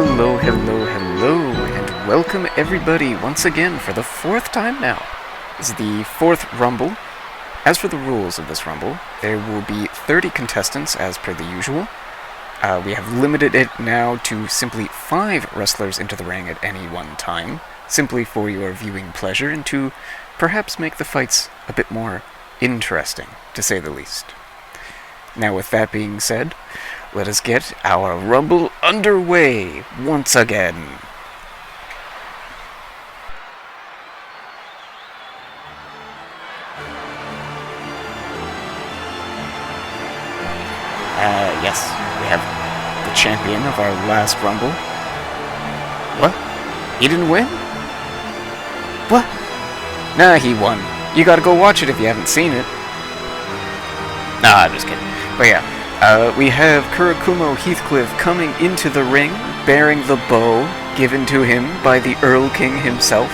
Hello, and welcome everybody once again for the fourth time now. This is the fourth Rumble. As for the rules of this Rumble, there will be 30 contestants as per the usual. We have limited it now to simply 5 wrestlers into the ring at any one time, simply for your viewing pleasure and to perhaps make the fights a bit more interesting, to say the least. Now with that being said, let us get our Rumble underway once again. Yes, we have the champion of our last Rumble. What? He didn't win? What? Nah, he won. You gotta go watch it if you haven't seen it. Nah, I'm just kidding. But yeah, we have Kurakumo Heathcliff coming into the ring, bearing the bow given to him by the Earl King himself.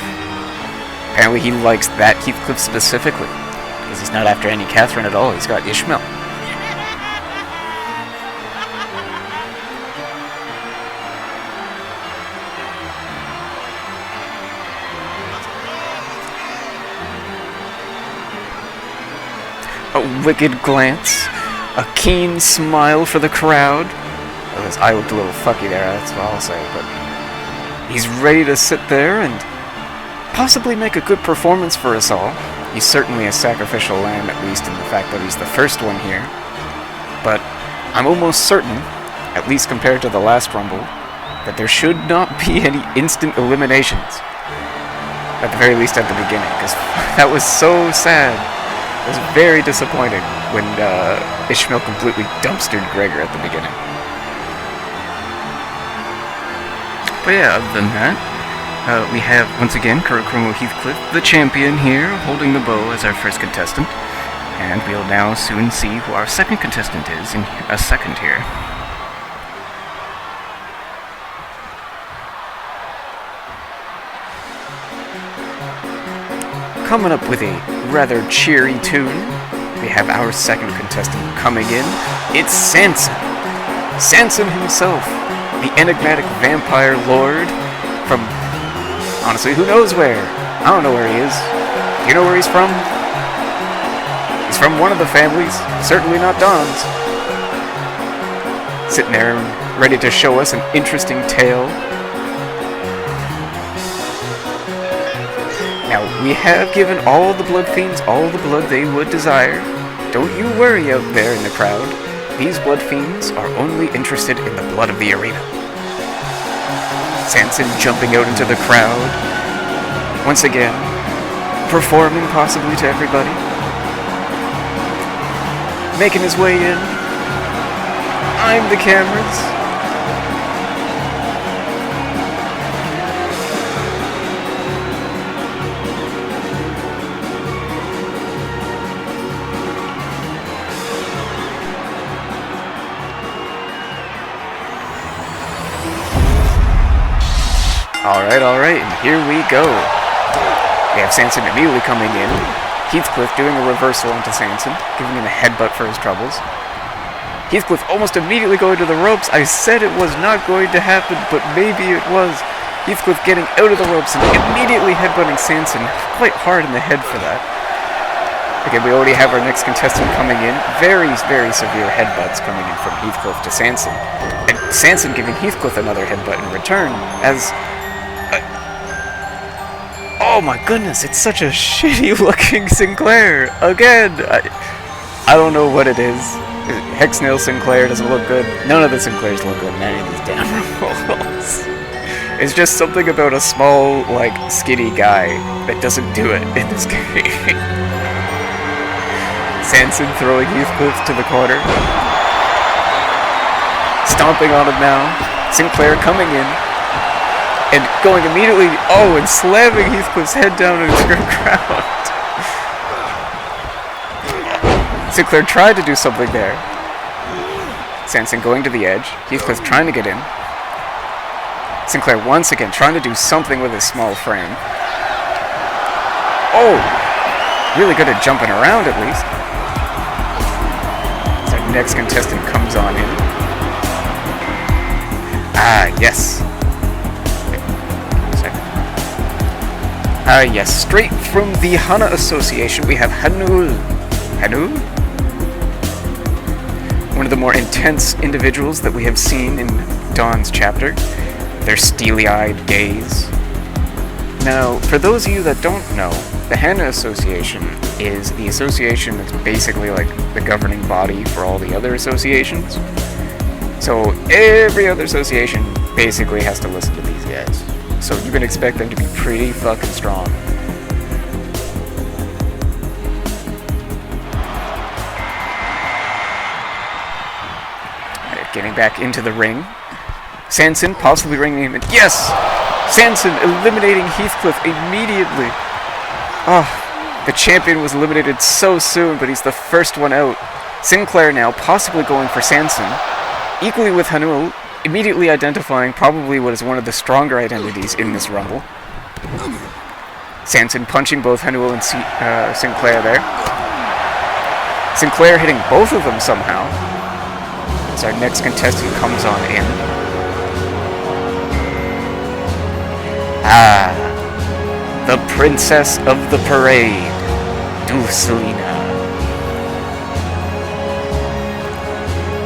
Apparently he likes that Heathcliff specifically, because he's not after any Catherine at all, he's got Ishmael. A wicked glance, a keen smile for the crowd. Well, his eye looked a little fucky there, that's what I'll say, but he's ready to sit there and possibly make a good performance for us all. He's certainly a sacrificial lamb, at least in the fact that he's the first one here. But I'm almost certain, at least compared to the last Rumble, that there should not be any instant eliminations. At the very least at the beginning, because that was so sad. It was very disappointing when Ishmael completely dumpstered Gregor at the beginning. But yeah, other than that, we have, once again, Kurakumo Heathcliff, the champion here, holding the bow as our first contestant. And we'll now soon see who our second contestant is in a second here. Coming up with a rather cheery tune, we have our second contestant coming in. It's Sanson. Sanson himself, the enigmatic vampire lord from, honestly, who knows where? I don't know where he is. Do you know where he's from? He's from one of the families, certainly not Don's. Sitting there ready to show us an interesting tale. Now, we have given all the Blood Fiends all the blood they would desire. Don't you worry out there in the crowd. These Blood Fiends are only interested in the blood of the arena. Sanson jumping out into the crowd. Once again, performing possibly to everybody. Making his way in. I'm the cameras. Alright, and here we go. We have Sanson immediately coming in. Heathcliff doing a reversal onto Sanson, giving him a headbutt for his troubles. Heathcliff almost immediately going to the ropes. I said it was not going to happen, but maybe it was. Heathcliff getting out of the ropes and immediately headbutting Sanson quite hard in the head for that. Again, we already have our next contestant coming in. Very, very severe headbutts coming in from Heathcliff to Sanson. And Sanson giving Heathcliff another headbutt in return as... oh my goodness, it's such a shitty looking Sinclair. Again, I don't know what it is. Hexnail Sinclair doesn't look good. None of the Sinclairs look good in any of these damn rolls. It's just something about a small, like, skinny guy that doesn't do it in this game. Sanson throwing Heathcliff to the corner. Stomping on him now. Sinclair coming in. And going immediately, and slamming Heathcliff's head down into the ground. Sinclair tried to do something there. Sanson going to the edge. Heathcliff trying to get in. Sinclair once again trying to do something with his small frame. Oh! Really good at jumping around at least. As our next contestant comes on in. Ah, yes. Yes, straight from the Hana Association, we have Hanul. Hanul? One of the more intense individuals that we have seen in Dawn's chapter. Their steely-eyed gaze. Now, for those of you that don't know, the Hana Association is the association that's basically like the governing body for all the other associations. So every other association basically has to listen to these guys. So you can expect them to be pretty fucking strong. Alright, getting back into the ring. Sanson possibly ringing him in. Yes! Sanson eliminating Heathcliff immediately. Oh, the champion was eliminated so soon, but he's the first one out. Sinclair now possibly going for Sanson. Equally with Hanul, immediately identifying probably what is one of the stronger identities in this Rumble. Sanson punching both Hanul and Sinclair there. Sinclair hitting both of them somehow. As our next contestant comes on in. The Princess of the Parade, Dulcelina.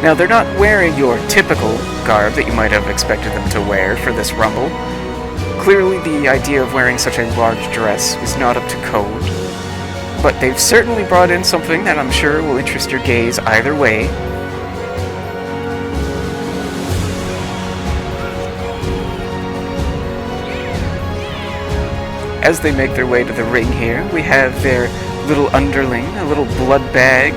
Now, they're not wearing your typical garb that you might have expected them to wear for this Rumble. Clearly, the idea of wearing such a large dress is not up to code. But they've certainly brought in something that I'm sure will interest your gaze either way. As they make their way to the ring here, we have their little underling, a little blood bag,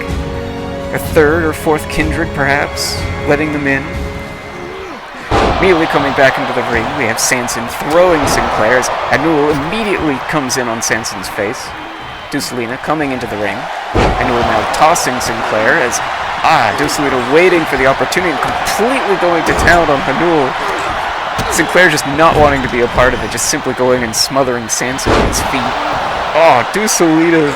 a third or fourth kindred perhaps, letting them in. Immediately coming back into the ring, we have Sanson throwing Sinclair as Hanul immediately comes in on Sanson's face. Dulcelina coming into the ring. Hanul now tossing Sinclair as Dulcelina waiting for the opportunity and completely going to town on Hanul. Sinclair just not wanting to be a part of it, just simply going and smothering Sanson with his feet. Oh, Dulcelina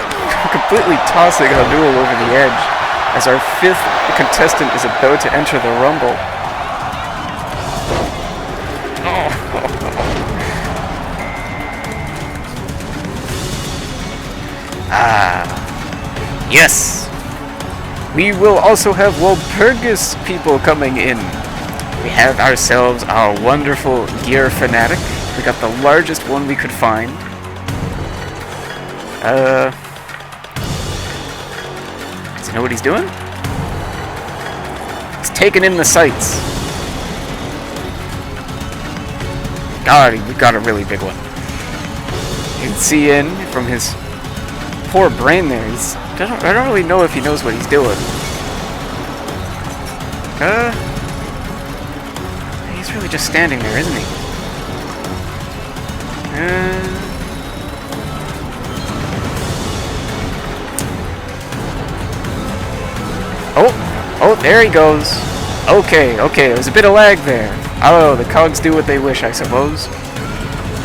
completely tossing Hanul over the edge as our fifth contestant is about to enter the Rumble. Oh. Yes! We will also have Walpurgis people coming in. We have ourselves our wonderful gear fanatic. We got the largest one we could find. Does he know what he's doing? He's taking in the sights. God, we got a really big one. You can see in from his poor brain there. I don't really know if he knows what he's doing. He's really just standing there, isn't he? Oh, there he goes. Okay, there's a bit of lag there. Oh, the CaWs do what they wish, I suppose.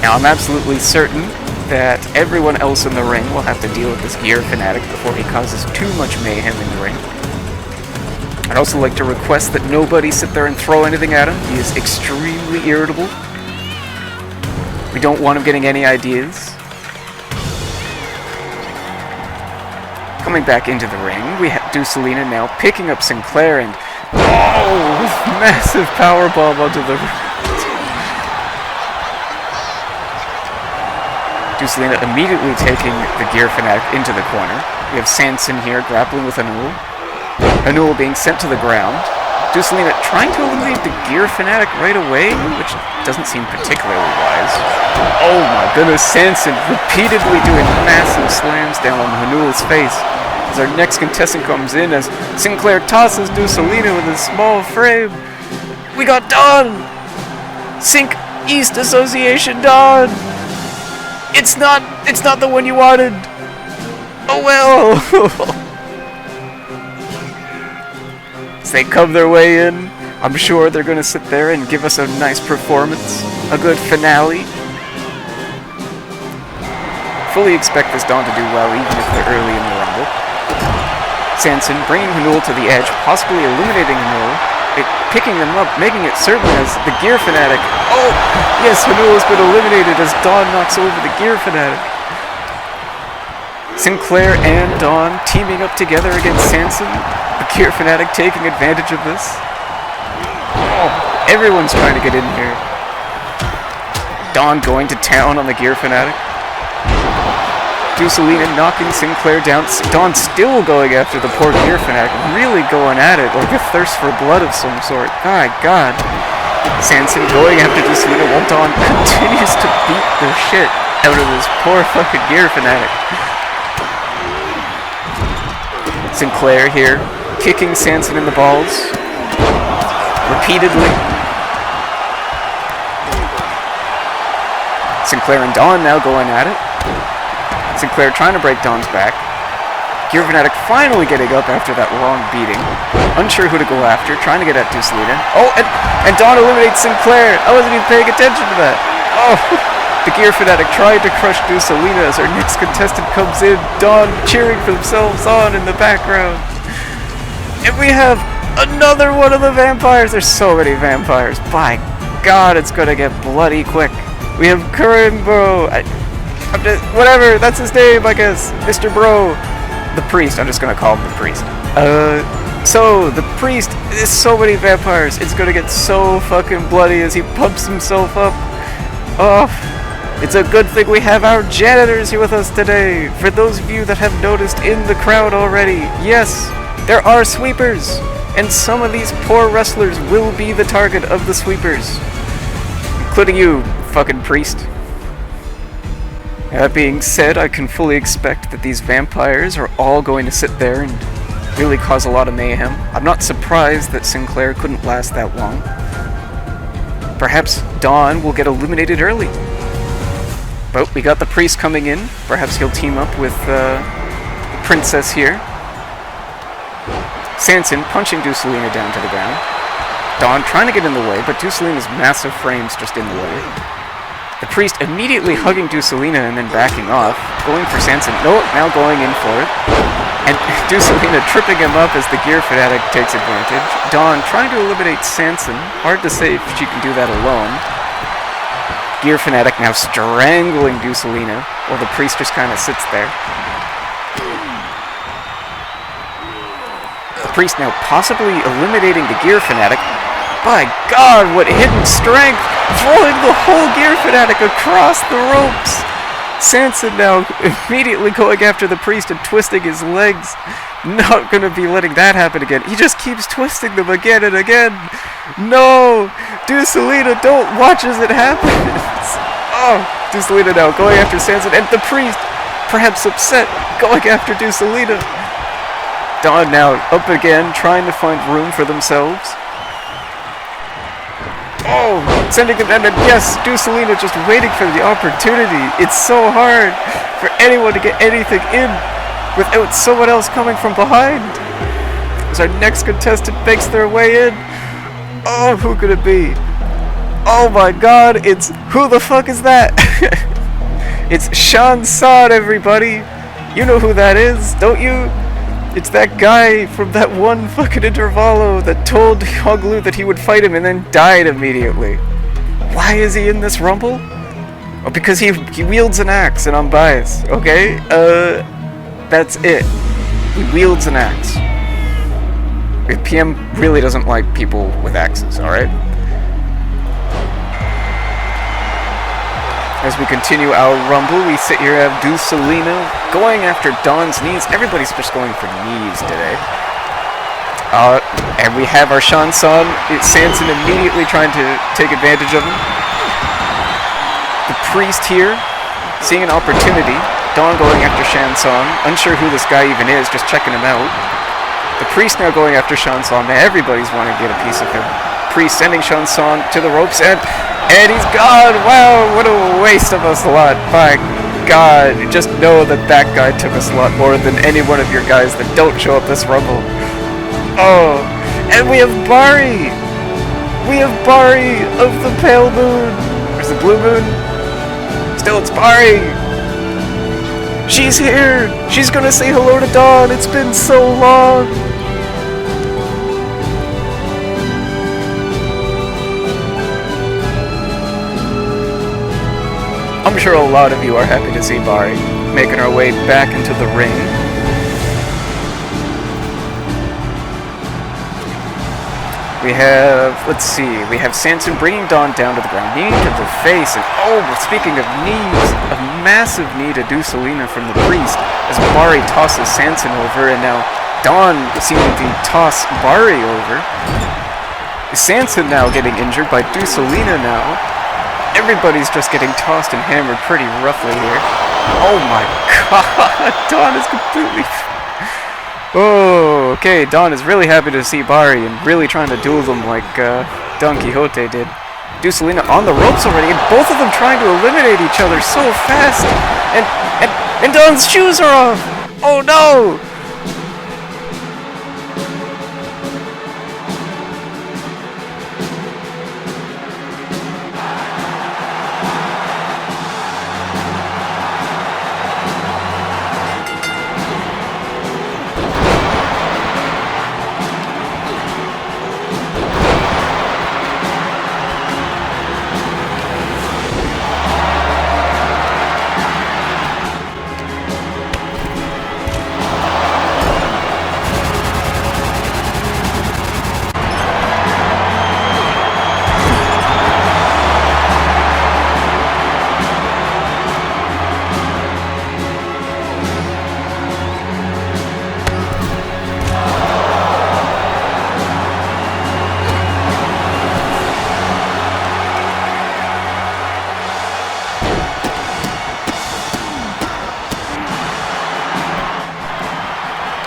Now, I'm absolutely certain that everyone else in the ring will have to deal with this gear fanatic before he causes too much mayhem in the ring. I'd also like to request that nobody sit there and throw anything at him. He is extremely irritable. We don't want him getting any ideas. Coming back into the ring, we have Dulcelina now picking up Sinclair and massive powerbomb onto the ring. Dulcelina immediately taking the gear fanatic into the corner. We have Sanson here grappling with Hanul. Hanul being sent to the ground. Dulcelina trying to eliminate the gear fanatic right away, which doesn't seem particularly wise. Oh my goodness, Sanson repeatedly doing massive slams down on Hanul's face. As our next contestant comes in as Sinclair tosses Dulcelina with a small frame. We got Dawn! Sync East Association Dawn! It's not the one you wanted! Oh well! As they come their way in, I'm sure they're going to sit there and give us a nice performance. A good finale. Fully expect this Dawn to do well even if they're early in the Rumble. Sanson bringing Hanul to the edge, possibly eliminating Hanul, picking them up, making it certain as the gear fanatic. Oh, yes, Hanul has been eliminated as Dawn knocks over the gear fanatic. Sinclair and Dawn teaming up together against Sanson. The Gear Fanatic taking advantage of this. Oh, everyone's trying to get in here. Dawn going to town on the Gear Fanatic. Ducelina knocking Sinclair down. Dawn still going after the poor Gear Fanatic, really going at it like a thirst for blood of some sort. My God. Sanson going after Ducelina while Dawn continues to beat the shit out of this poor fucking Gear Fanatic. Sinclair here, kicking Sanson in the balls. Repeatedly. Sinclair and Dawn now going at it. Sinclair trying to break Dawn's back. Gear Fanatic finally getting up after that long beating. Unsure who to go after, trying to get at Ducelina. Oh, and Dawn eliminates Sinclair. I wasn't even paying attention to that. Oh, the Gear Fanatic tried to crush Ducelina as our next contestant comes in. Dawn cheering for themselves on in the background. And we have another one of the vampires. There's so many vampires. By God, it's gonna get bloody quick. We have Curran Bro. Whatever, that's his name, I guess. Mr. Bro. The priest. I'm just gonna call him the priest. So, the priest, there's so many vampires. It's gonna get so fucking bloody as he pumps himself up. Oh, it's a good thing we have our janitors here with us today. For those of you that have noticed in the crowd already, yes, there are sweepers. And some of these poor wrestlers will be the target of the sweepers. Including you, fucking priest. That being said, I can fully expect that these vampires are all going to sit there and really cause a lot of mayhem. I'm not surprised that Sinclair couldn't last that long. Perhaps Dawn will get eliminated early. But we got the priest coming in. Perhaps he'll team up with the princess here. Sanson punching Ducelina down to the ground. Dawn trying to get in the way, but Ducelina's massive frame's just in the way. The priest immediately hugging Ducelina and then backing off, going for Sanson. No, now going in for it. And Ducelina tripping him up as the Gear Fanatic takes advantage. Dawn trying to eliminate Sanson. Hard to say if she can do that alone. Gear Fanatic now strangling Ducelina, while the priest just kind of sits there. The priest now possibly eliminating the Gear Fanatic. By God, what hidden strength! Throwing the whole Gear Fanatic across the ropes! Sanson now immediately going after the priest and twisting his legs. Not gonna be letting that happen again. He just keeps twisting them again and again. No! Ducelina, don't watch as it happens! Oh, Ducelina now going after Sanson, and the priest, perhaps upset, going after Ducelina. Dawn now up again, trying to find room for themselves. Oh, sending him, and then yes, Ducelina just waiting for the opportunity. It's so hard for anyone to get anything in without someone else coming from behind. As our next contestant makes their way in. Oh, who could it be? Oh my God, it's, who the fuck is that? It's Sean Sod, everybody. You know who that is, don't you? It's that guy from that one fucking intervallo that told Hoglu that he would fight him and then died immediately. Why is he in this Rumble? Oh, because he wields an axe and I'm biased, okay? That's it. He wields an axe. PM really doesn't like people with axes, alright? As we continue our Rumble, we sit here and have Ducelina going after Dawn's knees. Everybody's just going for knees today. And we have our Shanson. It's Sanson immediately trying to take advantage of him. The priest here, seeing an opportunity. Dawn going after Shanson. Unsure who this guy even is, just checking him out. The priest now going after Shanson. Now everybody's wanting to get a piece of him. Priest sending Shanson to the ropes, and he's gone! Wow, what a waste of a slot. My God, just know that that guy took a slot more than any one of your guys that don't show up this Rumble. Oh, and we have Bari! We have Bari of the Pale Moon! Where's the Blue Moon? Still, it's Bari! She's here! She's gonna say hello to Dawn! It's been so long! I'm sure a lot of you are happy to see Bari. making our way back into the ring. We have, let's see, we have Sanson bringing Dawn down to the ground, knee to the face, and oh, speaking of knees, a massive knee to Dusalina from the priest, as Bari tosses Sanson over, and now Dawn seeming to toss Bari over. Sanson now getting injured by Dusalina now. Everybody's just getting tossed and hammered pretty roughly here. Oh my god, Dawn is completely... Oh, okay, Dawn is really happy to see Bari and really trying to duel them like Don Quixote did. Dusalina on the ropes already, and both of them trying to eliminate each other so fast. And Dawn's shoes are off! Oh no!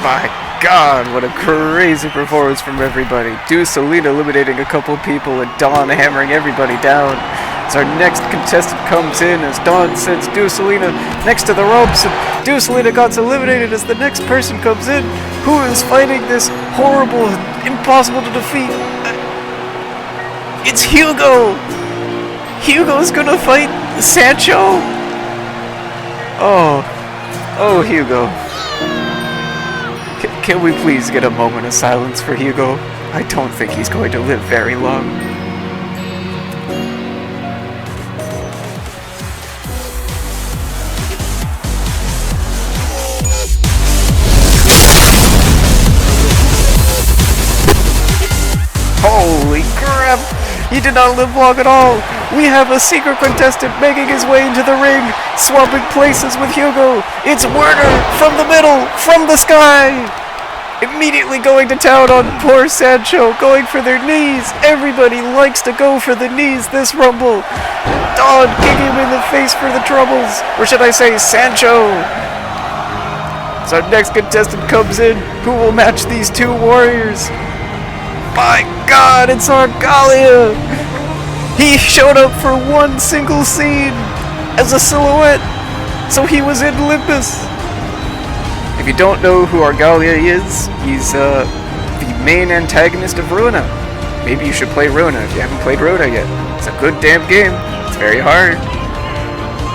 My god, what a crazy performance from everybody. Dusalina eliminating a couple people and Dawn hammering everybody down. As our next contestant comes in, as Dawn sends Dusalina next to the ropes, and Dusalina got eliminated as the next person comes in. Who is fighting this horrible, impossible to defeat? It's Hugo! Hugo's gonna fight Sancho? Oh, Hugo. Can we please get a moment of silence for Hugo? I don't think he's going to live very long. Holy crap! He did not live long at all! We have a secret contestant making his way into the ring, swapping places with Hugo! It's Werner from the middle, from the sky! Immediately going to town on poor Sancho, going for their knees. Everybody likes to go for the knees this Rumble. Dawn kicking him in the face for the troubles. Or should I say Sancho? So our next contestant comes in. Who will match these two warriors? My god, it's Argalia! He showed up for one single scene as a silhouette. So he was in Limbus. If you don't know who Argalia is, he's the main antagonist of Ruina. Maybe you should play Ruina if you haven't played Ruina yet. It's a good damn game. It's very hard.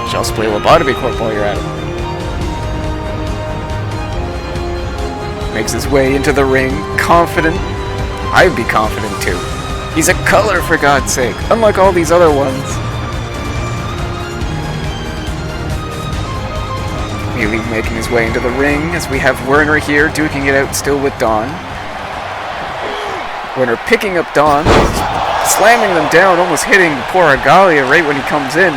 You should also play Lobotomy Corp while you're at it. Makes his way into the ring, confident. I'd be confident too. He's a color, for God's sake, unlike all these other ones. Immediately making his way into the ring, as we have Werner here, duking it out still with Dawn. Werner picking up Dawn, slamming them down, almost hitting poor Argalia right when he comes in.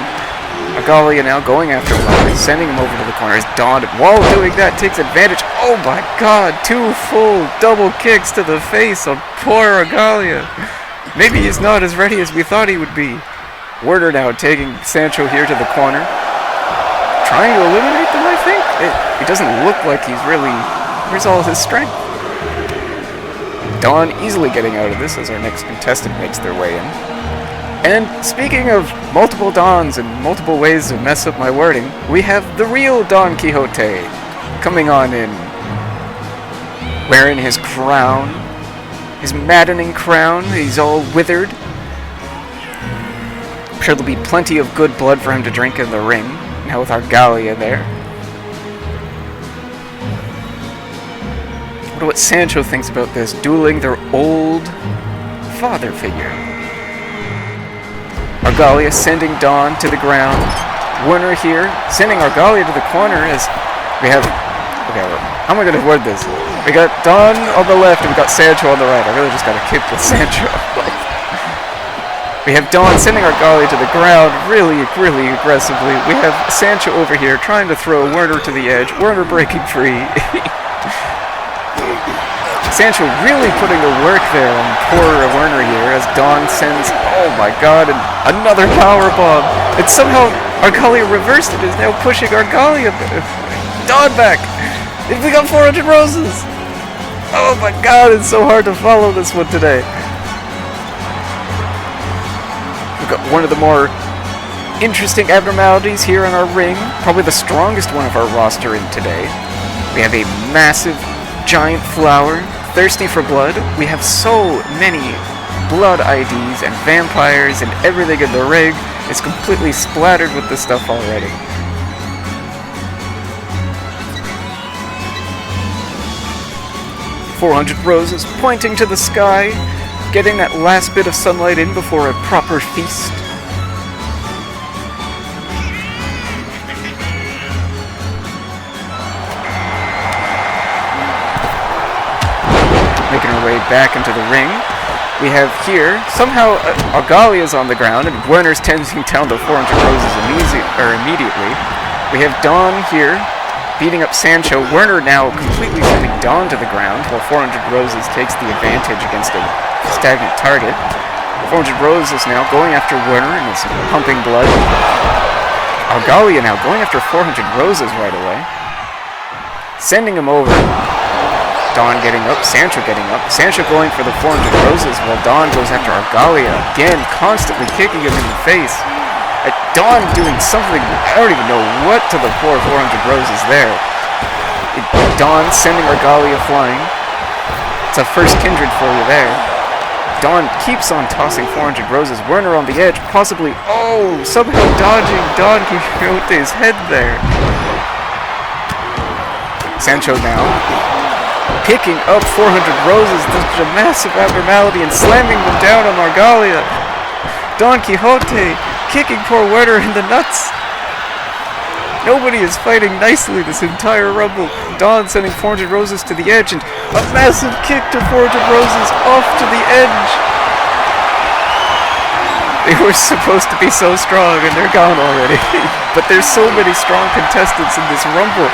Argalia now going after him, sending him over to the corner as Dawn, while doing that, takes advantage. Oh my god, 2 full double kicks to the face of poor Argalia. Maybe he's not as ready as we thought he would be. Werner now taking Sancho here to the corner, trying to eliminate them, I think. It doesn't look like he's really... Where's all his strength? Dawn easily getting out of this as our next contestant makes their way in. And speaking of multiple Dons and multiple ways to mess up my wording, we have the real Don Quixote coming on in, wearing his crown, his maddening crown. He's all withered. I'm sure there'll be plenty of good blood for him to drink in the ring. Now with Argalia there. I wonder what Sancho thinks about this, dueling their old father figure. Argalia sending Dawn to the ground. Werner here, sending Argalia to the corner as we have... Okay, how am I going to word this? We got Don on the left and we got Sancho on the right. I really just got to kick with Sancho. We have Don sending Argalia to the ground really, really aggressively. We have Sancho over here trying to throw Werner to the edge. Werner breaking free. Sancho really putting the work there on poor Werner here as Don sends, oh my god, another power bomb. And somehow Argalia reversed it, is now pushing Argalia. Don back. We got 400 roses. Oh my god, it's so hard to follow this one today. We've got one of the more interesting abnormalities here in our ring. Probably the strongest one of our roster in today. We have a massive, giant flower, thirsty for blood. We have so many blood IDs and vampires and everything in the ring. It's completely splattered with this stuff already. "400 roses pointing to the sky, getting that last bit of sunlight in before a proper feast." Making our way back into the ring. We have here, somehow Argalia's on the ground and Werner's tending down the 400 roses immediately. We have Don here, beating up Sancho. Werner now completely sending Don to the ground, while 400 roses takes the advantage against a stagnant target. 400 roses now going after Werner and is pumping blood. Argalia now going after 400 roses right away. Sending him over. Don getting up, Sancho getting up. Sancho going for the 400 roses while Don goes after Argalia. Again, constantly kicking him in the face. Don doing something, I don't even know what to the poor 400 roses there. Don sending Argalia flying. It's a first kindred for you there. Don keeps on tossing 400 roses. Werner on the edge, possibly, somehow dodging Don Quixote's head there. Sancho now picking up 400 roses, such a massive abnormality, and slamming them down on Argalia. Don Quixote kicking poor Werner in the nuts. Nobody is fighting nicely this entire rumble. Don sending 400 roses to the edge and a massive kick to 400 roses off to the edge. They were supposed to be so strong and they're gone already. But there's so many strong contestants in this rumble.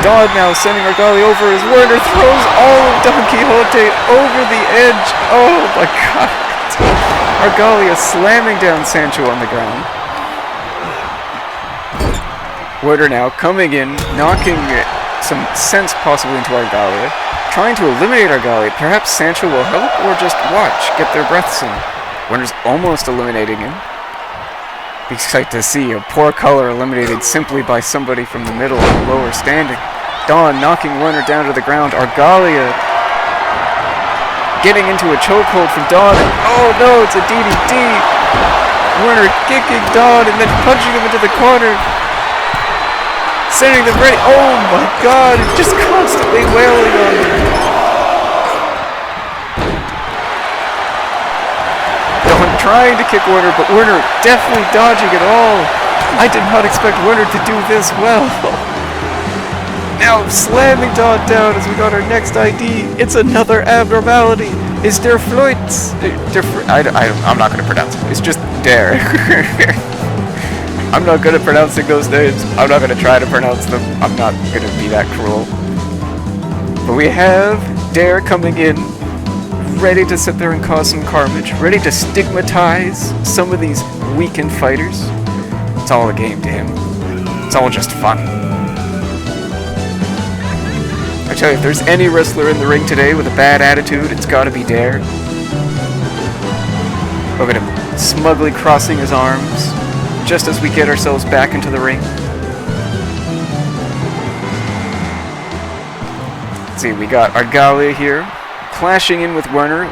Don now sending Argalia over as Werner throws all of Don Quixote over the edge. Oh my god. Argalia slamming down Sancho on the ground. Werner now coming in, knocking some sense possibly into Argalia, trying to eliminate Argalia. Perhaps Sancho will help or just watch, get their breaths in. Werner's almost eliminating him. Be excited to see a poor color eliminated simply by somebody from the middle or lower standing. Don knocking Werner down to the ground. Argalia getting into a chokehold from Don. Oh no, it's a DDT. Werner kicking Don and then punching him into the corner. Sending them ready. Oh my god, just constantly wailing on him. Don trying to kick Werner, but Werner definitely dodging it all. I did not expect Werner to do this well. Now slamming Don down as we got our next ID. It's another abnormality. Is der feuds? I'm not going to pronounce it. It's just der. I'm not good at pronouncing those names. I'm not going to try to pronounce them. I'm not going to be that cruel. But we have der coming in, ready to sit there and cause some carnage, ready to stigmatize some of these weakened fighters. It's all a game to him. It's all just fun. I tell you, if there's any wrestler in the ring today with a bad attitude, it's gotta be Dare. Look at him, smugly crossing his arms, just as we get ourselves back into the ring. Let's see, we got Argalia here, clashing in with Werner,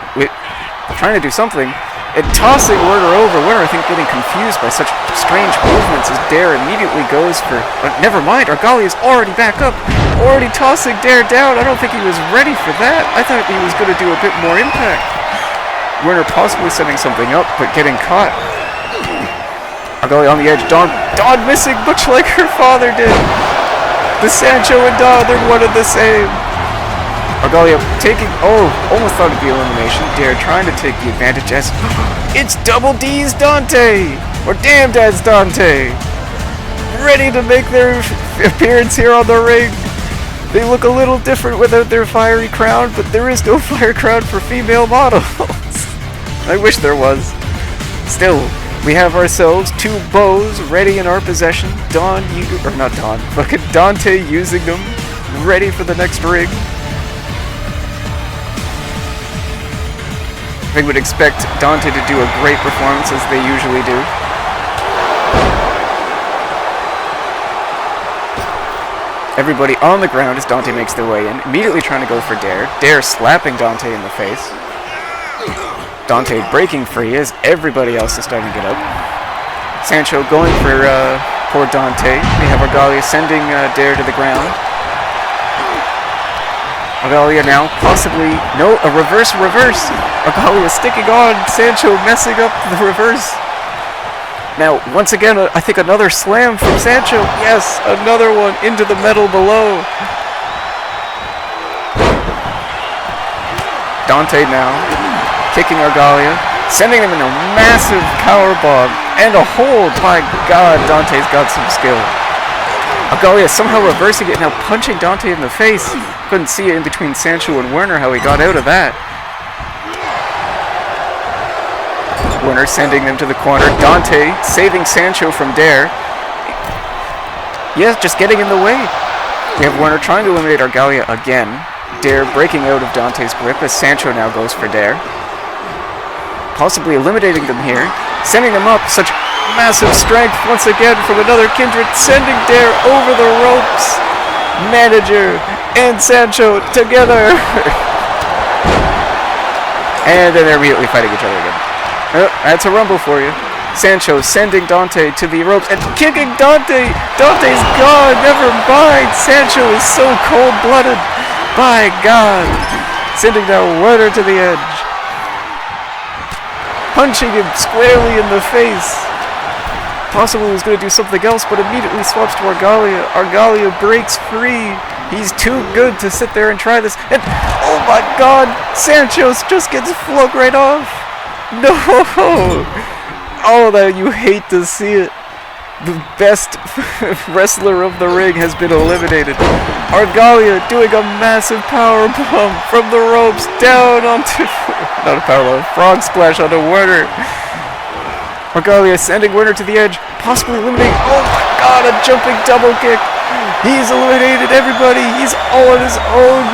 trying to do something, and tossing Werner over. Werner, I think, getting confused by such strange movements as Dare immediately goes for... never mind, Argalia's already back up, already tossing Dare down. I don't think he was ready for that. I thought he was going to do a bit more impact. Werner possibly setting something up, but getting caught. Argalia on the edge. Dawn missing, much like her father did. The Sancho and Dawn, they're one and the same. Argalia taking... Oh, almost thought it'd be elimination. Dare trying to take the advantage as... It's Double D's Dante! Or Damn Dad's Dante! Ready to make their appearance here on the ring. They look a little different without their fiery crown, but there is no fire crown for female models. I wish there was. Still, we have ourselves 2 bows ready in our possession. Fucking Dante using them, ready for the next ring. I would expect Dante to do a great performance as they usually do. Everybody on the ground as Dante makes their way in, immediately trying to go for Dare. Dare slapping Dante in the face. Dante breaking free as everybody else is starting to get up. Sancho going for poor Dante. We have Argalia sending Dare to the ground. Argalia now possibly... No, a reverse. Argalia sticking on. Sancho messing up the reverse. Now, once again, I think another slam from Sancho. Yes, another one into the metal below. Dante now kicking Argalia, sending him in a massive powerbomb and a hold. My God, Dante's got some skill. Argalia somehow reversing it, now punching Dante in the face. Couldn't see it in between Sancho and Werner how he got out of that. Werner sending them to the corner. Dante saving Sancho from Dare. Yes, just getting in the way. We have Werner trying to eliminate Argalia again. Dare breaking out of Dante's grip as Sancho now goes for Dare. Possibly eliminating them here. Sending them up. Such massive strength once again from another kindred. Sending Dare over the ropes. Manager and Sancho together. And then they're immediately fighting each other again. Oh, that's a rumble for you. Sancho sending Dante to the ropes and kicking Dante. Dante's gone. Never mind. Sancho is so cold-blooded. By God. Sending down Werner to the edge. Punching him squarely in the face. Possibly was going to do something else, but immediately swaps to Argalia. Argalia breaks free. He's too good to sit there and try this. And, oh my God, Sancho just gets flung right off. No! Oh, that you hate to see it. The best wrestler of the ring has been eliminated. Argalia doing a massive power bomb from the ropes down onto... Not a power bomb, frog splash onto Werner. Argalia sending Werner to the edge, possibly eliminating... Oh my God, a jumping double kick. He's eliminated everybody. He's all on his own.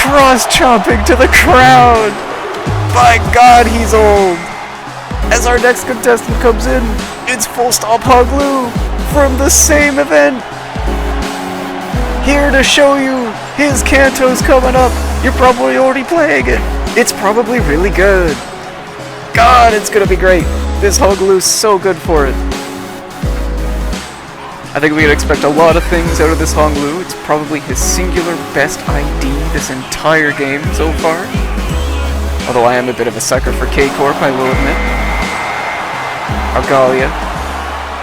Cross-chopping to the crowd. By God, he's old. As our next contestant comes in, it's Full Stop Hoglu from the same event. Here to show you his Kanto's coming up. You're probably already playing it. It's probably really good. God, it's gonna be great. This Hoglu's so good for it. I think we can expect a lot of things out of this Honglu. It's probably his singular best ID this entire game so far. Although I am a bit of a sucker for K-Corp, I will admit. Argalia,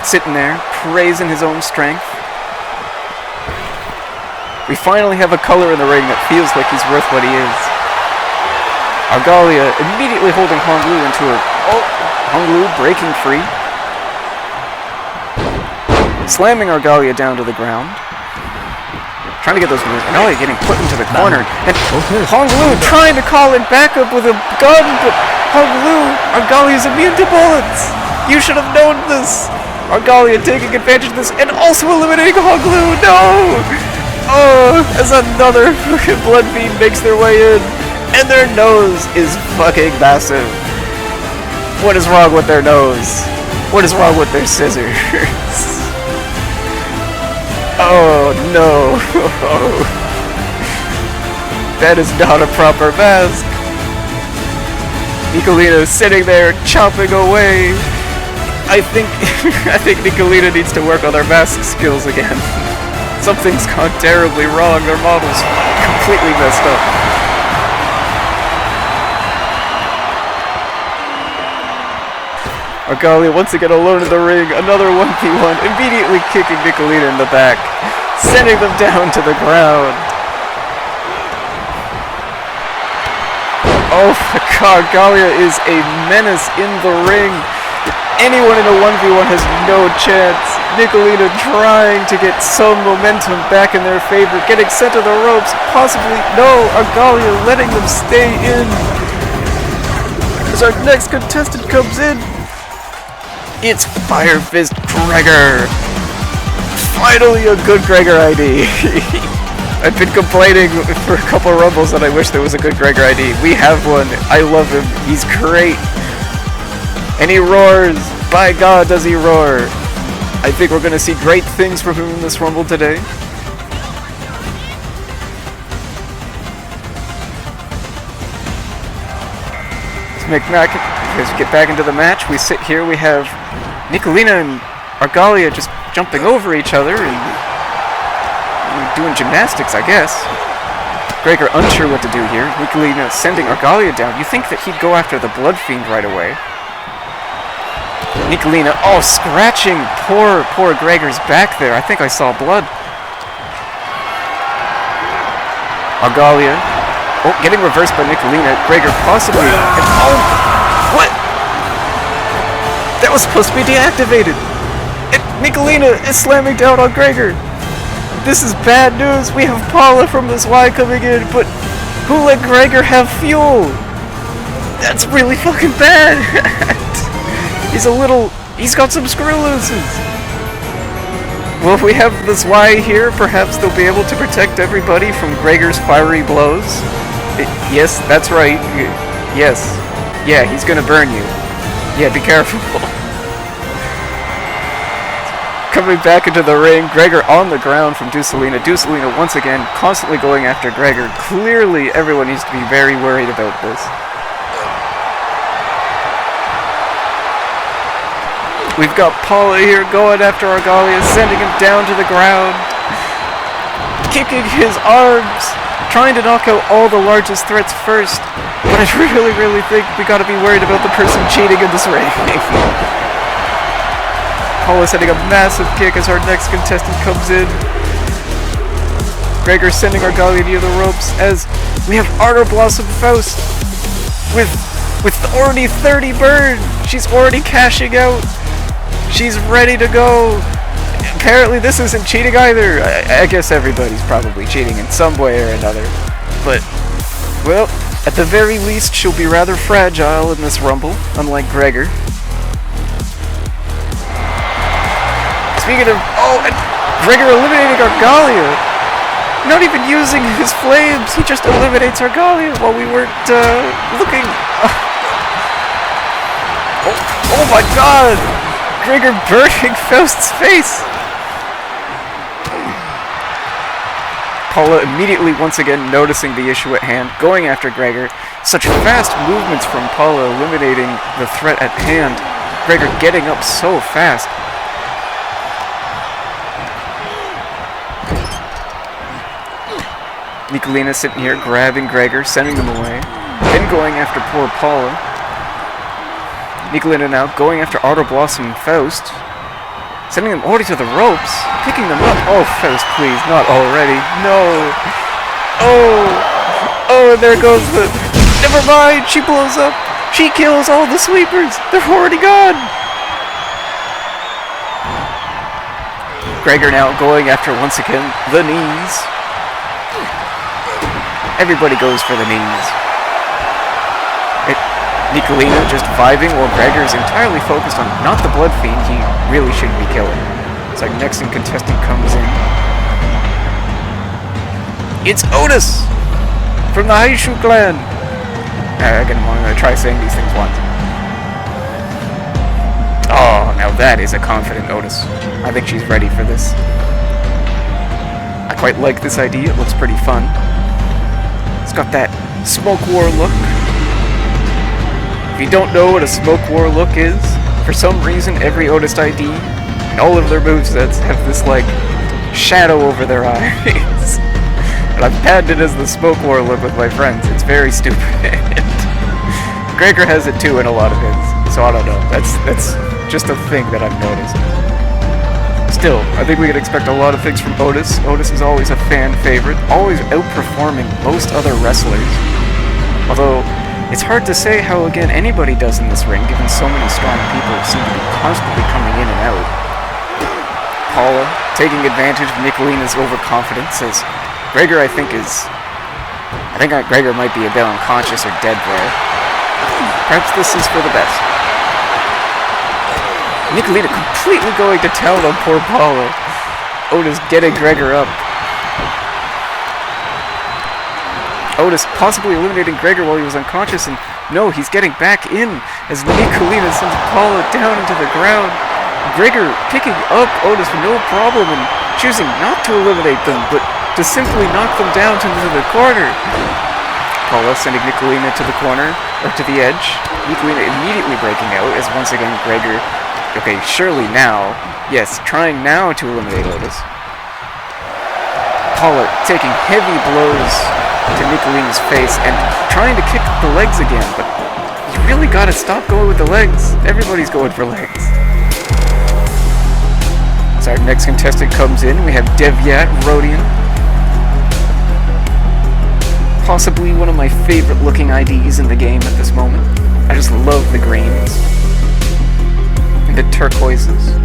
sitting there, praising his own strength. We finally have a color in the ring that feels like he's worth what he is. Argalia immediately holding Honglu into her... Oh! Honglu breaking free. Slamming Argalia down to the ground. Trying to get those moves. Argalia getting put into the corner. And Honglu trying to call in backup with a gun, but Honglu, Argalia's immune to bullets. You should have known this. Argalia taking advantage of this and also eliminating Honglu. No! Oh, as another fucking Blood Fiend makes their way in. And their nose is fucking massive. What is wrong with their nose? What is wrong with their scissors? Oh no. That is not a proper mask. Nicolina is sitting there chopping away. I think Nicolina needs to work on their mask skills again. Something's gone terribly wrong. Their model's completely messed up. Argalia once again alone in the ring. Another 1v1. Immediately kicking Nicolina in the back. Sending them down to the ground. Oh my god, Argalia is a menace in the ring. Anyone in a 1v1 has no chance. Nicolina trying to get some momentum back in their favor. Getting sent to the ropes. Possibly. No, Argalia letting them stay in. As our next contestant comes in. It's Fire Fist Gregor! Finally a good Gregor ID! I've been complaining for a couple of rumbles that I wish there was a good Gregor ID. We have one. I love him. He's great. And he roars. By God, does he roar. I think we're going to see great things from him in this rumble today. As we get back into the match, we sit here, we have Nicolina and Argalia just jumping over each other and doing gymnastics, I guess. Gregor unsure what to do here. Nicolina sending Argalia down. You think that he'd go after the Blood Fiend right away. Nicolina, oh, scratching poor Gregor's back there. I think I saw blood. Argalia. Oh, getting reversed by Nicolina. Gregor possibly... Oh! What? That was supposed to be deactivated! Nicolina is slamming down on Gregor! This is bad news! We have Paula from this Y coming in, but who let Gregor have fuel? That's really fucking bad! He's got some screw looses! Well, if we have this Y here, perhaps they'll be able to protect everybody from Gregor's fiery blows. Yes, that's right. Yes. Yeah, he's gonna burn you. Yeah, be careful. Coming back into the ring, Gregor on the ground from Ducelina. Ducelina once again constantly going after Gregor. Clearly everyone needs to be very worried about this. We've got Paula here going after Argalia, sending him down to the ground. Kicking his arms. Trying to knock out all the largest threats first. But I really think we gotta be worried about the person cheating in this ring. Paula sending a massive kick as our next contestant comes in. Gregor sending Argalia near the ropes as we have Ardor Blossom Faust with already 30 burn. She's already cashing out. She's ready to go. Apparently this isn't cheating either. I guess everybody's probably cheating in some way or another. But, well, at the very least, she'll be rather fragile in this rumble, unlike Gregor. Speaking of... Oh, and Gregor eliminating Argalia! Not even using his flames, he just eliminates Argalia while we weren't, looking... Oh my god! Gregor burning Faust's face! Paula immediately once again noticing the issue at hand, going after Gregor. Such fast movements from Paula eliminating the threat at hand. Gregor getting up so fast. Nicolina sitting here grabbing Gregor, sending them away. Then going after poor Paula. Nicolina now going after Ardor Blossom and Faust. Sending them already to the ropes. Picking them up. Oh, Faust, please, not already. No. Oh, and there goes the... Never mind, she blows up. She kills all the sweepers. They're already gone. Gregor now going after, once again, the knees. Everybody goes for the knees. Nicolina just vibing while Gregor is entirely focused on not the Blood Fiend he really shouldn't be killing. So our next contestant comes in. It's Otis! From the Haishu clan! Again, I'm going to try saying these things once. Oh, now that is a confident Otis. I think she's ready for this. I quite like this idea, it looks pretty fun. It's got that smoke war look. If you don't know what a smoke war look is, for some reason every Otis ID and all of their movesets have this, like, shadow over their eyes. And I've padded it as the smoke war look with my friends. It's very stupid. Gregor has it too in a lot of his. So I don't know. That's just a thing that I've noticed. Still, I think we could expect a lot of things from Otis. Otis is always a fan favorite, always outperforming most other wrestlers. Although, it's hard to say how, again, anybody does in this ring, given so many strong people seem to be constantly coming in and out. Paula, taking advantage of Nicolina's overconfidence, as Gregor, I think Gregor might be a bit unconscious or dead there. Perhaps this is for the best. Nicolina completely going to town on poor Paula. Otis getting Gregor up. Otis possibly eliminating Gregor while he was unconscious, and no, he's getting back in as Nicolina sends Paula down into the ground. Gregor picking up Otis with no problem and choosing not to eliminate them, but to simply knock them down into the corner. Paula sending Nicolina to the corner, or to the edge. Nicolina immediately breaking out as once again Gregor, okay, surely now, yes, trying now to eliminate Otis. Paula taking heavy blows to Nicolina's face and trying to kick the legs again, but you really gotta stop going with the legs. Everybody's going for legs. So our next contestant comes in. We have Devyat Rodian. Possibly one of my favorite looking IDs in the game at this moment. I just love the greens and the turquoises.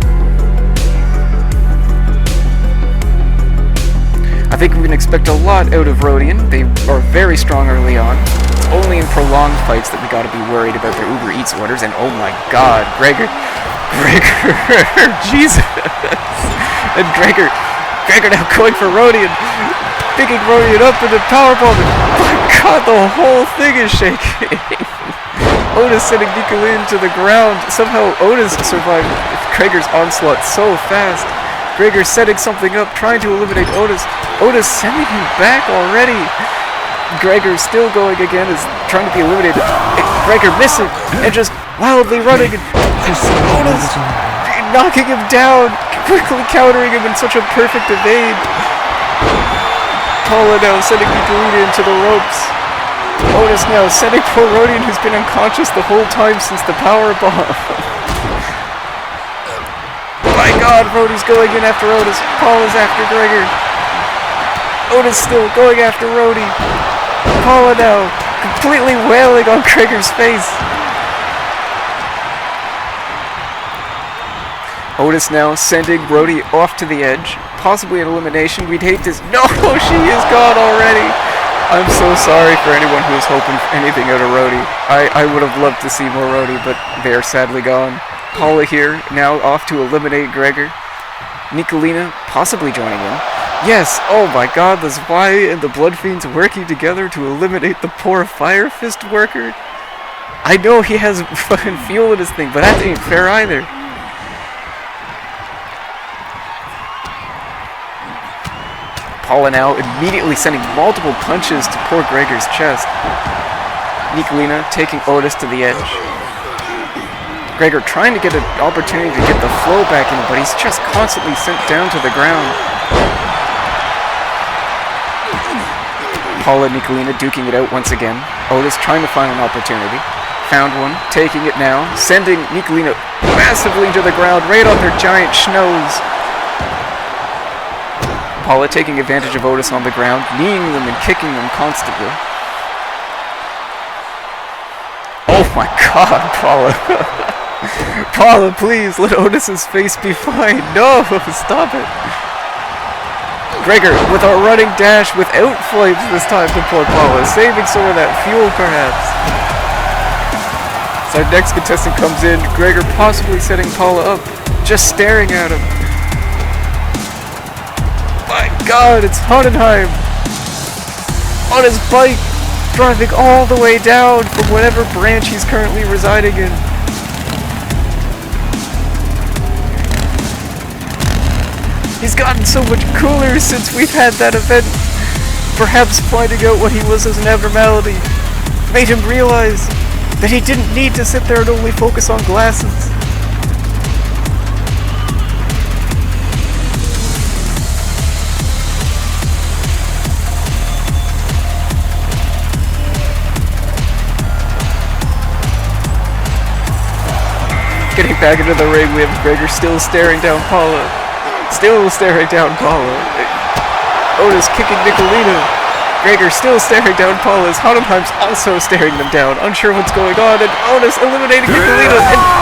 I think we can expect a lot out of Rodian. They are very strong early on. It's only in prolonged fights that we gotta be worried about their Uber Eats orders, and oh my god, Gregor, Jesus! And Gregor now going for Rodian, picking Rodian up with a powerbomb, and my god, the whole thing is shaking! Otis sending Nicolina to the ground. Somehow Otis survived Gregor's onslaught so fast. Gregor setting something up, trying to eliminate Otis. Otis sending him back already. Gregor still going again, is trying to be eliminated. Gregor missing, and just wildly running. Otis knocking him down, quickly countering him in such a perfect evade. Paula now sending Nicolina into the ropes. Otis now sending poor Rodian, who's been unconscious the whole time since the powerbomb. My god, Rodi's going in after Otis. Paula's after Gregor. Otis still going after Rodi. Paula now completely wailing on Gregor's face. Otis now sending Rodi off to the edge. Possibly an elimination. We'd hate this. No, she is gone already. I'm so sorry for anyone who was hoping for anything out of Rodi. I would have loved to see more Rodi, but they are sadly gone. Paula here, now off to eliminate Gregor. Nicolina possibly joining in. Yes, oh my god, the Zwei and the Blood Fiends working together to eliminate the poor Fire Fist worker. I know he has fucking fuel in his thing, but that ain't fair either. Paula now immediately sending multiple punches to poor Gregor's chest. Nicolina taking Otis to the edge. Gregor trying to get an opportunity to get the flow back in, but he's just constantly sent down to the ground. Paula and Nicolina duking it out once again. Otis trying to find an opportunity. Found one, taking it now, sending Nicolina massively into the ground, right on their giant schnoz. Paula taking advantage of Otis on the ground, kneeing them and kicking them constantly. Oh my god, Paula. Paula, please, let Otis's face be fine. No, stop it. Gregor with a running dash without flames this time to poor Paula, saving some of that fuel perhaps. So our next contestant comes in, Gregor possibly setting Paula up, just staring at him. My god, it's Hohenheim on his bike, driving all the way down from whatever branch he's currently residing in. He's gotten so much cooler since we've had that event. Perhaps finding out what he was as an abnormality made him realize that he didn't need to sit there and only focus on glasses. Getting back into the ring, we have Gregor still staring down Paula. Still staring down Paula. Otis kicking Nicolina. Gregor still staring down Paula as Hohenheim's also staring them down, unsure what's going on, and Otis eliminating Nicolina,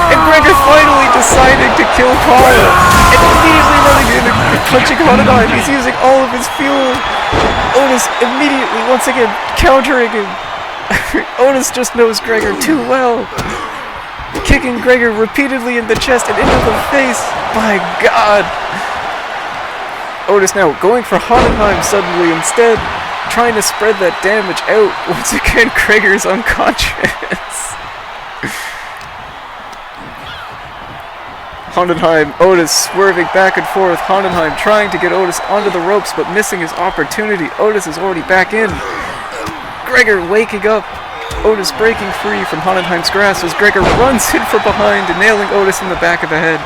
and Gregor finally deciding to kill Paula, and immediately running in and punching Hohenheim. He's using all of his fuel. Otis immediately, once again, countering him. Otis just knows Gregor too well. Kicking Gregor repeatedly in the chest and into the face. My God. Otis now going for Hohenheim suddenly instead, trying to spread that damage out. Once again, Gregor's unconscious. Hohenheim, Otis swerving back and forth. Hohenheim trying to get Otis onto the ropes, but missing his opportunity. Otis is already back in. Gregor waking up. Otis breaking free from Hohenheim's grasp as Gregor runs in from behind and nailing Otis in the back of the head.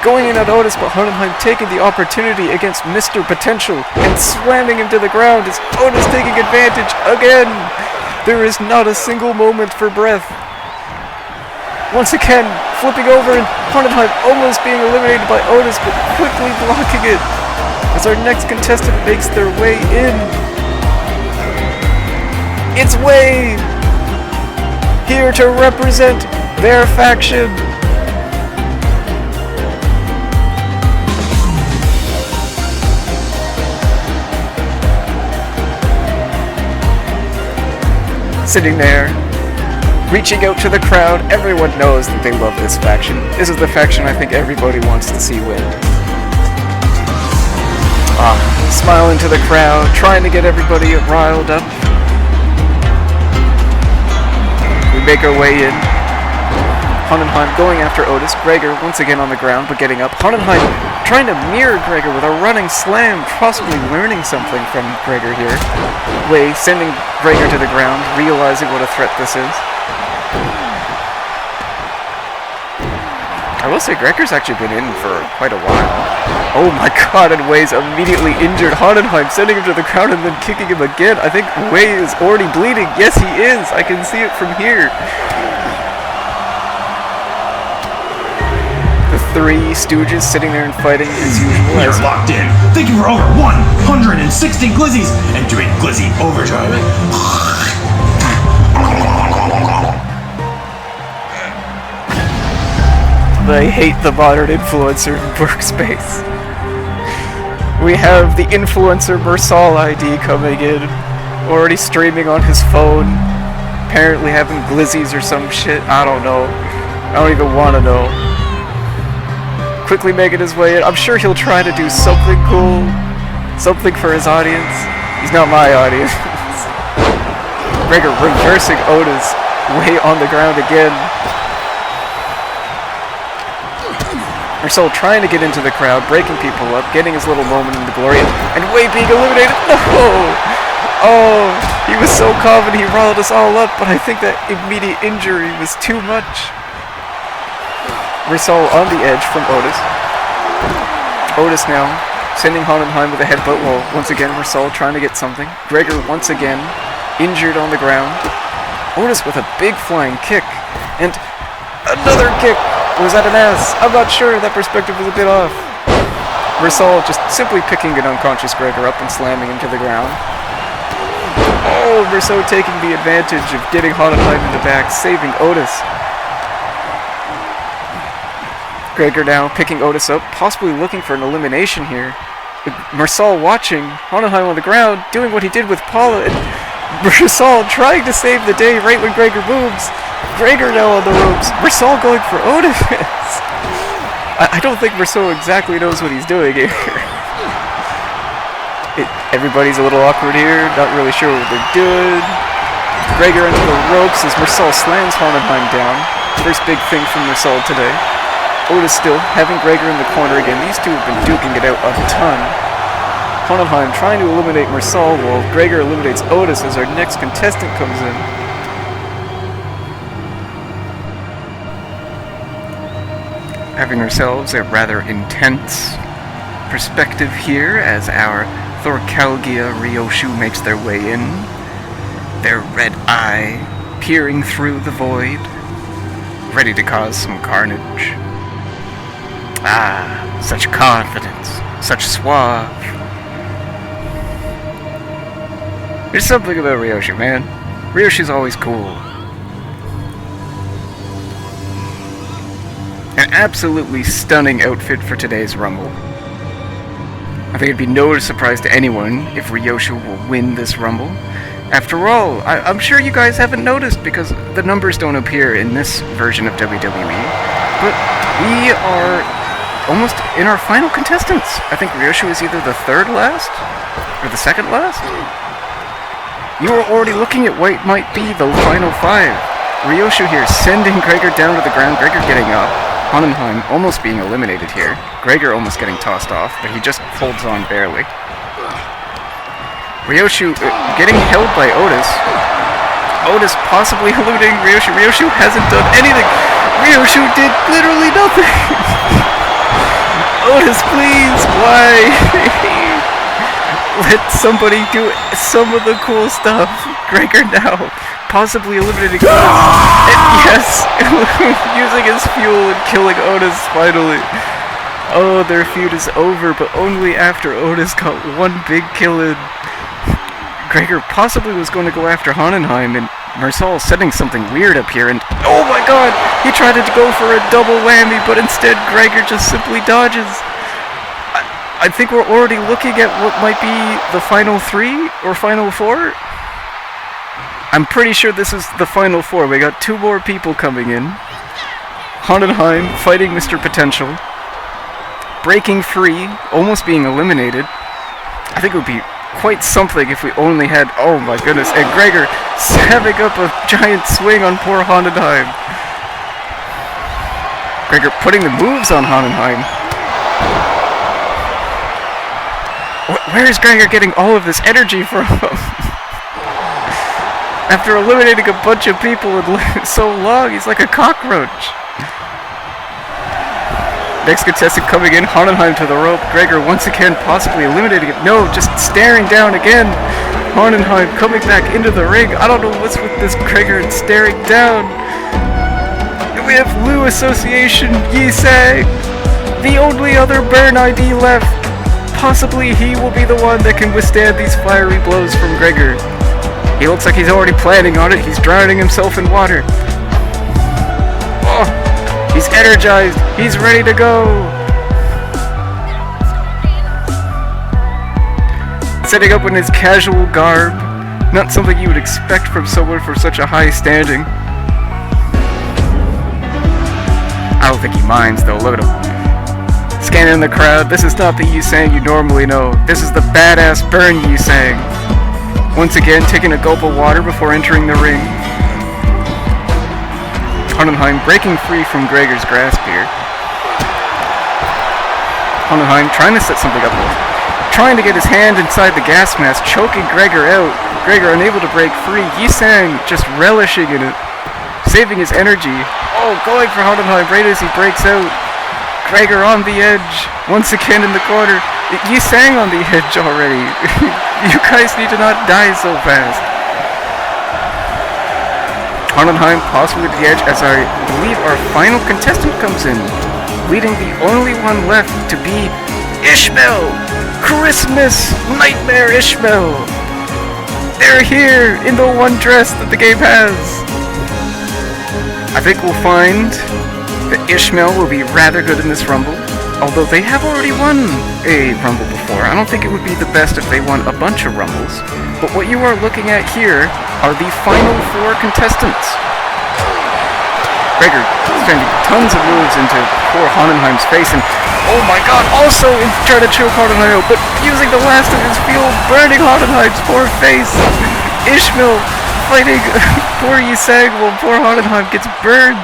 Going in at Otis, but Hohenheim taking the opportunity against Mr. Potential and slamming him to the ground as Otis taking advantage again. There is not a single moment for breath. Once again, flipping over and Hohenheim almost being eliminated by Otis, but quickly blocking it as our next contestant makes their way in. It's Wade, here to represent their faction. Sitting there, reaching out to the crowd. Everyone knows that they love this faction. This is the faction I think everybody wants to see win. Smiling to the crowd, trying to get everybody riled up. We make our way in. Hohenheim going after Otis. Gregor once again on the ground, but getting up. Hohenheim trying to mirror Gregor with a running slam, possibly learning something from Gregor here. Way sending Gregor to the ground, realizing what a threat this is. I will say Gregor's actually been in for quite a while. Oh my God, and Way's immediately injured Hohenheim, sending him to the ground and then kicking him again. I think Way is already bleeding. Yes, he is. I can see it from here. The three stooges sitting there and fighting as usual. You're locked in. Thank you for over 160 glizzies and doing glizzy overtime. I hate the modern influencer workspace. We have the influencer Mersal ID coming in, already streaming on his phone, apparently having glizzies or some shit. I don't know. I don't even want to know. Quickly making his way in. I'm sure he'll try to do something cool, something for his audience. He's not my audience. Gregor reversing Otis, Way on the ground again. Mersal trying to get into the crowd, breaking people up, getting his little moment in the glory, and Way being eliminated. No! Oh, he was so confident he riled us all up, but I think that immediate injury was too much. Mersal on the edge from Otis. Otis now sending Hohenheim with a headbutt. Well, once again, Mersal trying to get something. Gregor once again injured on the ground. Otis with a big flying kick, and another kick. Was that an ass? I'm not sure. That perspective was a bit off. Mersal just simply picking an unconscious Gregor up and slamming him to the ground. Oh, Mersal taking the advantage of getting Hohenheim in the back, saving Otis. Gregor now picking Otis up, possibly looking for an elimination here. Mersal watching, Hohenheim on the ground, doing what he did with Paula, and Mersal trying to save the day right when Gregor moves. Gregor now on the ropes. Mersal going for Otis. I don't think Mersal exactly knows what he's doing here. Everybody's a little awkward here, not really sure what they're doing. Gregor into the ropes as Mersal slams Hohenheim down. First big thing from Mersal today. Otis still having Gregor in the corner again. These two have been duking it out a ton. Hohenheim trying to eliminate Mersal while Gregor eliminates Otis as our next contestant comes in. Having ourselves a rather intense perspective here as our Thorkalgia Ryoshu makes their way in, their red eye peering through the void, ready to cause some carnage. Ah, such confidence, such suave. There's something about Ryoshi, man. Ryoshi's always cool. An absolutely stunning outfit for today's Rumble. I think it'd be no surprise to anyone if Ryoshi will win this Rumble. After all, I'm sure you guys haven't noticed because the numbers don't appear in this version of WWE, but we are almost in our final contestants. I think Ryoshi is either the third last or the second last. You are already looking at what might be the final five. Ryoshi here sending Gregor down to the ground, Gregor getting up. Hohenheim almost being eliminated here. Gregor almost getting tossed off, but he just holds on barely. Ryoshi getting held by Otis. Otis possibly eluding Ryoshi. Ryoshi hasn't done anything. Ryoshi did literally nothing. Otis, please, why? Let somebody do some of the cool stuff. Gregor now possibly eliminating Otis. Yes, using his fuel and killing Otis finally. Oh, their feud is over, but only after Otis got one big kill in. Gregor possibly was going to go after Hohenheim, and Marsal setting something weird up here, and oh my god, he tried to go for a double whammy, but instead Gregor just simply dodges. I think we're already looking at what might be the final three or final four. I'm pretty sure this is the final four. We got two more people coming in. Hohenheim fighting Mr. Potential. Breaking free, almost being eliminated. I think it would be quite something if we only had... Oh my goodness. And Gregor having up a giant swing on poor Hohenheim. Gregor putting the moves on Hohenheim. Where is Gregor getting all of this energy from? After eliminating a bunch of people in so long, he's like a cockroach. Next contestant coming in, Hohenheim to the rope. Gregor once again possibly eliminating it. No, just staring down again. Hohenheim coming back into the ring. I don't know what's with this Gregor and staring down. And we have Lou Association Yisei, the only other burn ID left. Possibly he will be the one that can withstand these fiery blows from Gregor. He looks like he's already planning on it. He's drowning himself in water. Oh, he's energized. He's ready to go. Setting up in his casual garb. Not something you would expect from someone for such a high standing. I don't think he minds though. Look at him. Scanning the crowd. This is not the Yusang you normally know. This is the badass burn Yusang. Once again, taking a gulp of water before entering the ring. Hohenheim breaking free from Gregor's grasp here. Hohenheim trying to set something up. Trying to get his hand inside the gas mask, choking Gregor out. Gregor unable to break free. Yisang just relishing in it. Saving his energy. Oh, going for Hohenheim right as he breaks out. Gregor on the edge. Once again in the corner. Yisang on the edge already. You guys need to not die so fast. Hohenheim possibly to the edge as I believe our final contestant comes in. Leading the only one left to be Ishmael! Christmas Nightmare Ishmael! They're here in the one dress that the game has. I think we'll find that Ishmael will be rather good in this Rumble. Although they have already won a Rumble before, I don't think it would be the best if they won a bunch of Rumbles. But what you are looking at here are the final four contestants. Gregor sending tons of moves into poor Hohenheim's face, and oh my god, also trying to choke Hohenheim, but using the last of his fuel, burning Hohenheim's poor face. Ishmael fighting poor Yisang while poor Hohenheim gets burned.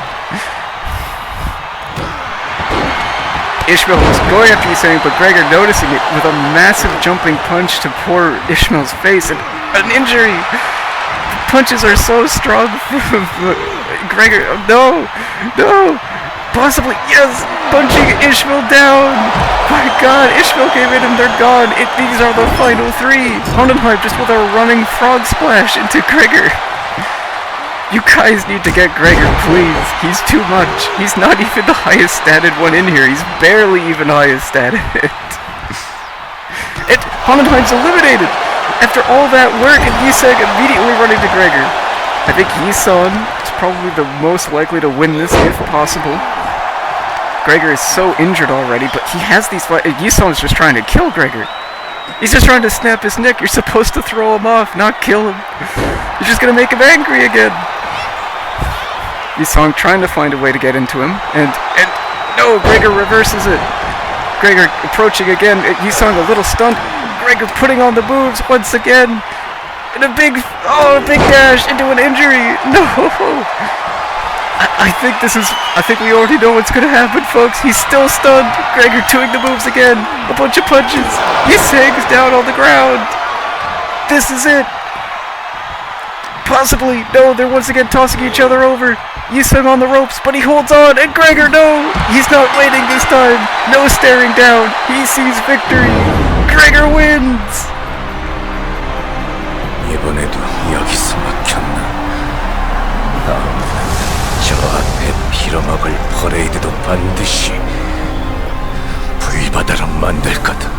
Ishmael was going after Yisang, but Gregor noticing it with a massive jumping punch to poor Ishmael's face, and an injury. The punches are so strong from Gregor. No, no, possibly, yes, punching Ishmael down. My god, Ishmael came in and they're gone. These are the final three. Hohenheim just with a running frog splash into Gregor. You guys need to get Gregor, please. He's too much. He's not even the highest statted one in here. He's barely even highest statted. Hohenheim's eliminated! After all that work, and Yiseg immediately running to Gregor. I think Yisan is probably the most likely to win this, if possible. Gregor is so injured already, but he has these Yisan is just trying to kill Gregor. He's just trying to snap his neck. You're supposed to throw him off, not kill him. You're just gonna make him angry again. Yisong trying to find a way to get into him, and no, Gregor reverses it. Gregor approaching again. Yisong a little stunned. Gregor putting on the moves once again. And a big dash into an injury. No. I think we already know what's gonna happen, folks. He's still stunned. Gregor doing the moves again. A bunch of punches. Yiseng's down on the ground. This is it. Possibly. No, they're once again tossing each other over. Yiseng on the ropes, but he holds on, and Gregor, no! He's not waiting this time. No staring down. He sees victory. Gregor wins! 이번에도 여기서 막혔나? 다음에는 저 앞에 빌어먹을 퍼레이드도 반드시 불바다로 만들 거다.